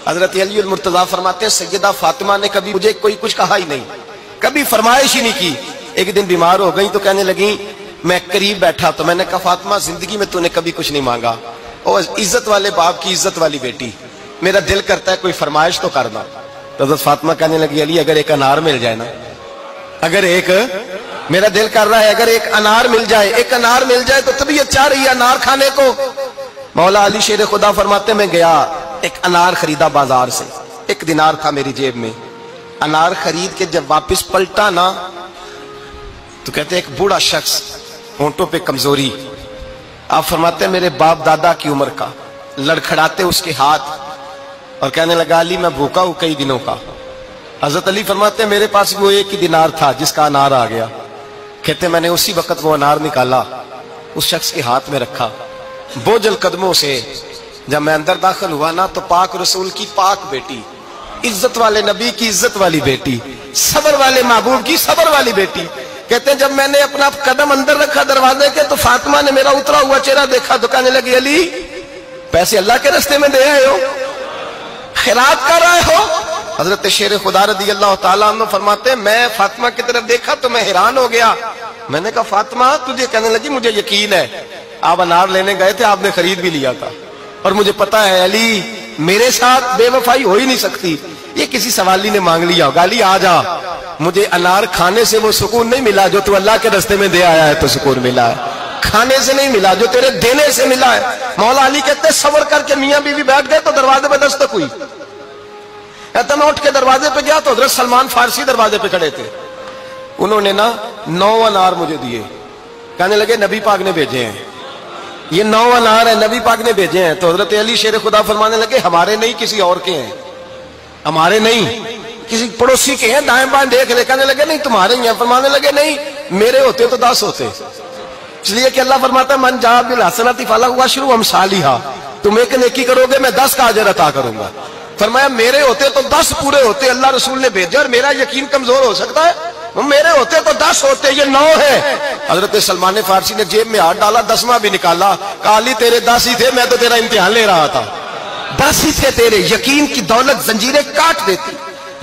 حضرت علی المرتضیٰ فرماتے ہیں سیدہ فاطمہ نے کبھی مجھے کوئی کچھ کہا ہی نہیں، کبھی فرمائش ہی نہیں کی۔ ایک دن بیمار ہو گئی تو کہنے لگیں، میں قریب بیٹھا تو میں نے کہا فاطمہ زندگی میں تو نے کبھی کچھ نہیں مانگا، اور عزت والے باپ کی عزت والی بیٹی، میرا دل کرتا ہے کوئی فرمائش تو کرنا۔ تو حضرت فاطمہ کہنے لگی علی اگر ایک انار مل جائے نا، اگر ایک میرا دل کر رہا ہے اگر ایک انار مل جائے، ایک انار مل جائے تو طبیعت چاہ رہی ہے انار کھانے کو۔ مولا علی شیر خدا فرماتے میں گیا، ایک انار خریدا بازار سے، 1 دینار تھا میری جیب میں، انار خرید کے جب واپس پلٹا نا تو کہتے ایک بوڑھا شخص، ہونٹوں پہ کمزوری، آپ فرماتے ہیں میرے باپ دادا کی عمر کا، لڑکھڑاتے اس کے ہاتھ اور کہنے لگا علی میں بھوکا ہوں کئی دنوں کا۔ حضرت علی فرماتے ہیں میرے پاس وہ 1 ہی دینار تھا جس کا انار آ گیا، کہتے میں نے اسی وقت وہ انار نکالا، اس شخص کے ہاتھ میں رکھا، بوجھل قدموں سے جب میں اندر داخل ہوا نا تو پاک رسول کی پاک بیٹی، عزت والے نبی کی عزت والی بیٹی، صبر والے محبوب کی صبر والی بیٹی، کہتے ہیں جب میں نے اپنا قدم اندر رکھا دروازے کے تو فاطمہ نے میرا اترا ہوا چہرہ دیکھا تو کہنے لگی علی پیسے اللہ کے راستے میں دے آئے ہو، خیرات کر رہے ہو؟ حضرت شیر خدا رضی اللہ تعالیٰ عنہ فرماتے ہیں میں فاطمہ کی طرف دیکھا تو میں حیران ہو گیا، میں نے کہا فاطمہ تجھے؟ کہنے لگی مجھے یقین ہے آپ انار لینے گئے تھے، آپ نے خرید بھی لیا تھا، اور مجھے پتا ہے علی میرے ساتھ بے وفائی ہو ہی نہیں سکتی، یہ کسی سوالی نے مانگ لیا ہوگا، علی آ جا، مجھے انار کھانے سے وہ سکون نہیں ملا جو تو اللہ کے راستے میں دے آیا ہے تو سکون ملا ہے، کھانے سے نہیں ملا جو تیرے دینے سے ملا ہے۔ مولا علی کہتے ہیں صبر کر کے میاں بیوی بیٹھ گئے تو دروازے پہ دستک ہوئی، کہتا میں اٹھ کے دروازے پہ گیا تو حضرت سلمان فارسی دروازے پہ کھڑے تھے، انہوں نے نا 9 انار مجھے دیے، کہنے لگے نبی پاک نے بھیجے ہیں، یہ 9 انار ہے نبی پاک نے بھیجے ہیں۔ تو حضرت علی شیر خدا فرمانے لگے ہمارے نہیں کسی اور کے ہیں، ہمارے نہیں کسی پڑوسی کے ہیں، دائیں بائیں دیکھ لے، کہنے لگے نہیں تمہارے ہی ہیں، فرمانے لگے نہیں میرے ہوتے تو 10 ہوتے، اس لیے کہ اللہ فرماتا ہے من جاء بالحسنۃ فلہ عشر امثالھا، تم ایک نیکی کرو گے میں 10 کا اجر عطا کروں گا۔ فرمایا میرے ہوتے تو 10 پورے ہوتے، اللہ رسول نے بھیجا اور میرا یقین کمزور ہو سکتا ہے؟ میرے ہوتے تو 10 ہوتے، یہ 9 ہے۔ حضرت سلمان فارسی نے جیب میں ہاتھ ڈالا، 10واں بھی نکالا، کہا علی تیرے 10 ہی تھے، میں تو تیرا امتحان لے رہا تھا، 10 ہی تھے تیرے۔ یقین کی دولت زنجیریں کاٹ دیتی،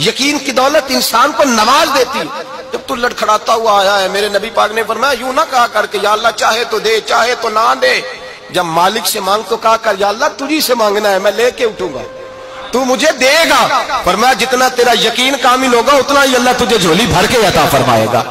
یقین کی دولت انسان کو نواز دیتی۔ جب تو لڑکھڑاتا ہوا آیا ہے، میرے نبی پاک نے فرمایا یوں نہ کہا کر کہ یا اللہ چاہے تو دے چاہے تو نہ دے، جب مالک سے مانگ تو کہا کر یا اللہ تجھی سے مانگنا ہے، میں لے کے اٹھوں گا، تو مجھے دے گا۔ فرمایا جتنا تیرا یقین کامل ہوگا اتنا ہی اللہ تجھے جھولی بھر کے عطا فرمائے گا۔